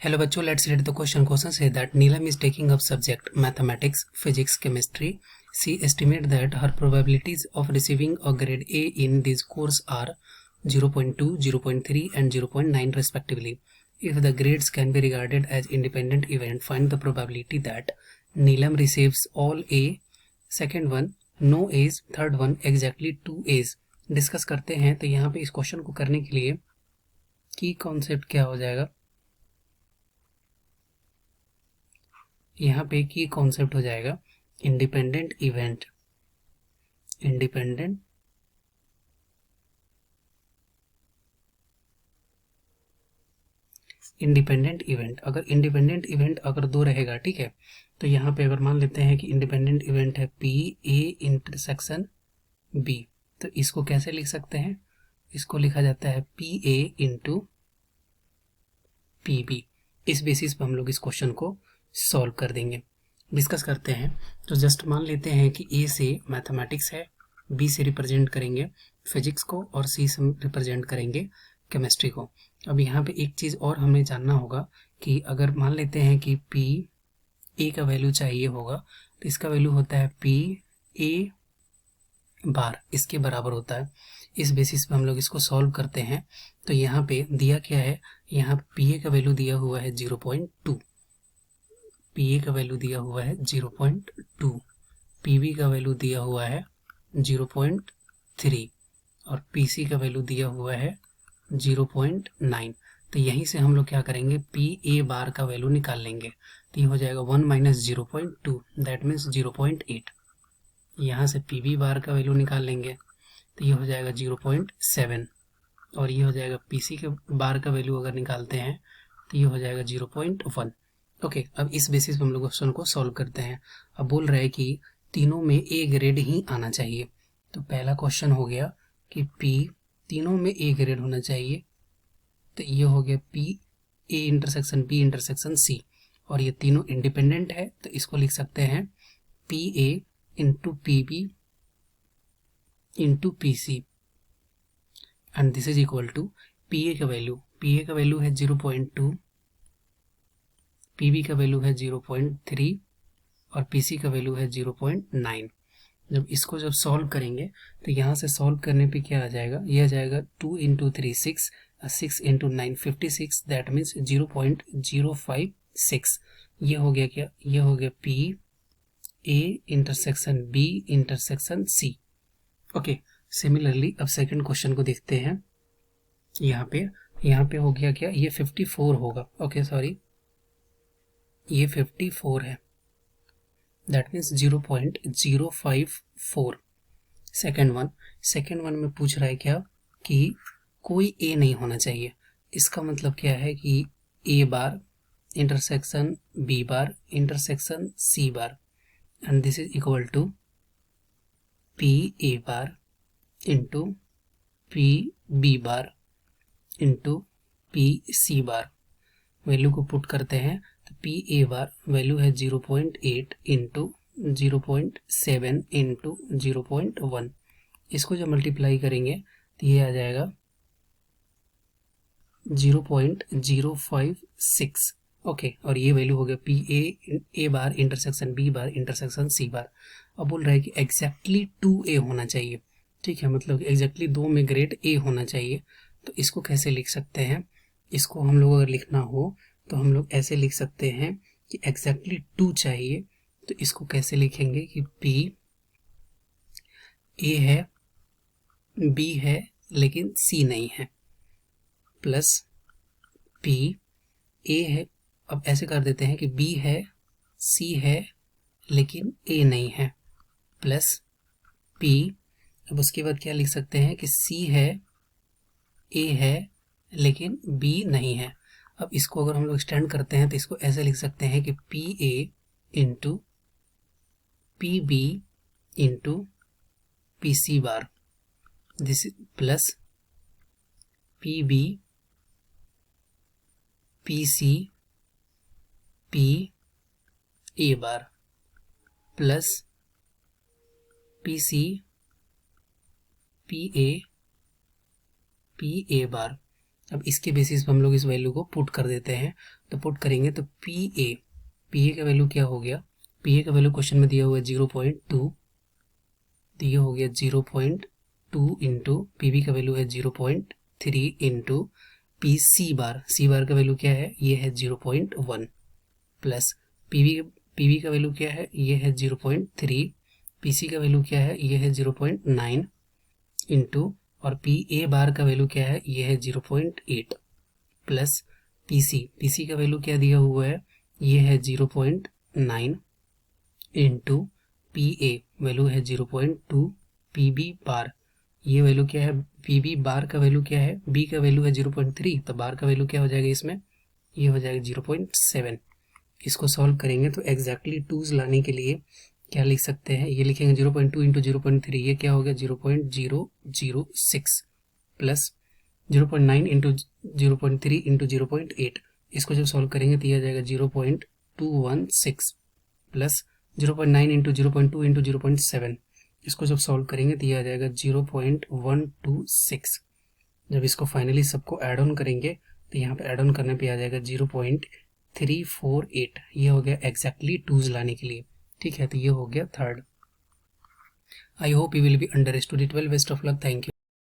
Hello बच्चों, let's read the question. Question say that Neelam is taking up subject mathematics, physics, chemistry. She estimate that her probabilities of receiving a grade A in this course are 0.2, 0.3 and 0.9 respectively. If the grades can be regarded as independent event, find the probability that Neelam receives all A, second one no A's, third one exactly 2 A's. Discuss करते हैं। तो यहाँ पे इस question को करने के लिए की कॉन्सेप्ट क्या हो जाएगा, यहाँ पे की कॉन्सेप्ट हो जाएगा इंडिपेंडेंट इवेंट। इंडिपेंडेंट इवेंट अगर दो रहेगा, ठीक है, तो यहाँ पे अगर मान लेते हैं कि इंडिपेंडेंट इवेंट है पी ए इंटरसेक्शन बी, तो इसको कैसे लिख सकते हैं, इसको लिखा जाता है P A into P B. इस बेसिस पे हम लोग इस क्वेश्चन को सॉल्व कर देंगे। डिस्कस करते हैं। तो जस्ट मान लेते हैं कि ए से मैथमेटिक्स है, बी से रिप्रेजेंट करेंगे फिजिक्स को और सी से रिप्रेजेंट करेंगे केमिस्ट्री को। अब यहाँ पे एक चीज़ और हमें जानना होगा कि अगर मान लेते हैं कि पी ए का वैल्यू चाहिए होगा, तो इसका वैल्यू होता है पी ए बार, इसके बराबर होता है। इस बेसिस पे हम लोग इसको सॉल्व करते हैं। तो यहाँ पे दिया क्या है, यहाँ पी ए का वैल्यू दिया हुआ है 0.2, पी ए का वैल्यू दिया हुआ है 0.2, पी बी का वैल्यू दिया हुआ है 0.3 और पी सी का वैल्यू दिया हुआ है 0.9। तो यहीं से हम लोग क्या करेंगे, पी ए बार का वैल्यू निकाल लेंगे। तो ये हो जाएगा 1 माइनस 0.2, दैट मीन्स 0.8। यहाँ से पी बी बार का वैल्यू निकाल लेंगे, तो ये हो जाएगा 0.7 और ये हो जाएगा पी सी के बार का वैल्यू अगर निकालते हैं तो ये हो जाएगा 0.1। ओके, अब इस बेसिस पे हम लोग क्वेश्चन को सॉल्व करते हैं। अब बोल रहे हैं कि तीनों में ए ग्रेड ही आना चाहिए। तो पहला क्वेश्चन हो गया कि पी तीनों में ए ग्रेड होना चाहिए, तो ये हो गया P A intersection B intersection C, और ये तीनों इंडिपेंडेंट है, तो इसको लिख सकते हैं P A into P B into P C and this is equal to P A का वैल्यू है 0.2, पी बी का वैल्यू है 0.3 और पी सी का वैल्यू है 0.9। जब सॉल्व करेंगे तो यहाँ से सॉल्व करने पे क्या आ जाएगा, ये आ जाएगा 2 इंटू 3 6, 6 इंटू 9 56, दैट मीन्स 0.056। ये हो गया क्या, ये हो गया P A intersection B intersection C. Okay, similarly अब सेकंड क्वेश्चन को देखते हैं। यहाँ पे हो गया क्या, ये 54 होगा। ओके सॉरी, ये 54 है, दैट मीन्स 0.054। सेकेंड वन में पूछ रहा है क्या कि कोई ए नहीं होना चाहिए। इसका मतलब क्या है कि A bar intersection B bar intersection C bar and this is equal to P A bar into P B bar into P C bar. Value को पुट करते हैं तो पी ए बार वैल्यू है 0.8 इंटू 0.7 इंटू 0.1। इसको जब multiply करेंगे तो ये आ जाएगा 0.056। ओके, और ये वैल्यू हो गया P A bar intersection B bar intersection C bar. अब बोल रहा है कि एग्जैक्टली 2A होना चाहिए, ठीक है, मतलब एग्जैक्टली 2 में ग्रेड ए होना चाहिए। तो इसको कैसे लिख सकते हैं, इसको हम लोग अगर लिखना हो तो हम लोग ऐसे लिख सकते हैं कि एग्जैक्टली 2 चाहिए। तो इसको कैसे लिखेंगे कि पी ए है बी है लेकिन सी नहीं है, प्लस पी ए है, अब ऐसे कर देते हैं कि बी है सी है लेकिन ए नहीं है, प्लस पी, अब उसके बाद क्या लिख सकते हैं कि सी है ए है लेकिन बी नहीं है। अब इसको अगर हम लोग एक्सटेंड करते हैं तो इसको ऐसे लिख सकते हैं कि P A into P B into P C bar, this plus P B P C P A bar plus P C P A bar अब इसके बेसिस पे हम लोग इस वैल्यू को पुट कर देते हैं। तो पुट करेंगे तो पी ए का वैल्यू क्या हो गया, पी ए का वैल्यू क्वेश्चन में दिया हुआ है 0.2, तो ये हो गया 0.2 इंटू पी बी का वैल्यू है 0.3 इंटू पी सी बार का वैल्यू क्या है, ये है 0.1 प्लस पी बी का वैल्यू क्या है, ये है 0.3, पी सी का वैल्यू क्या है, ये है 0.9 इंटू और पी ए बार का वैल्यू क्या है, ये है 0.8 प्लस पी सी का वैल्यू क्या दिया हुआ है, ये है 0.9 इंटू पी ए वैल्यू है 0.2, पी बी बार ये वैल्यू क्या है, पी बी बार का वैल्यू क्या है, बी का वैल्यू है 0.3, तो बार का वैल्यू क्या हो जाएगा इसमें, ये हो जाएगा 0.7। इसको सॉल्व करेंगे तो एग्जैक्टली टूज लाने के लिए क्या लिख सकते हैं, ये लिखेंगे 0.2 इंटू 0.3, ये क्या हो गया 0.006 प्लस 0.9 इंटू 0.3 इंटू 0.8, इसको जब सॉल्व करेंगे तो यह आ जाएगा 0.216 प्लस 0.9 इंटू 0.2 इंटू 0.7, इसको जब सॉल्व करेंगे तो यह आ जाएगा 0.126। जब इसको फाइनली सबको ऐड ऑन करेंगे तो यहाँ पे ऐड ऑन करने पे आ जाएगा 0.348, ये हो गया एग्जैक्टली टूज लाने के लिए। ठीक है, तो ये हो गया third. I hope you will be understood it well. Best of luck, thank you.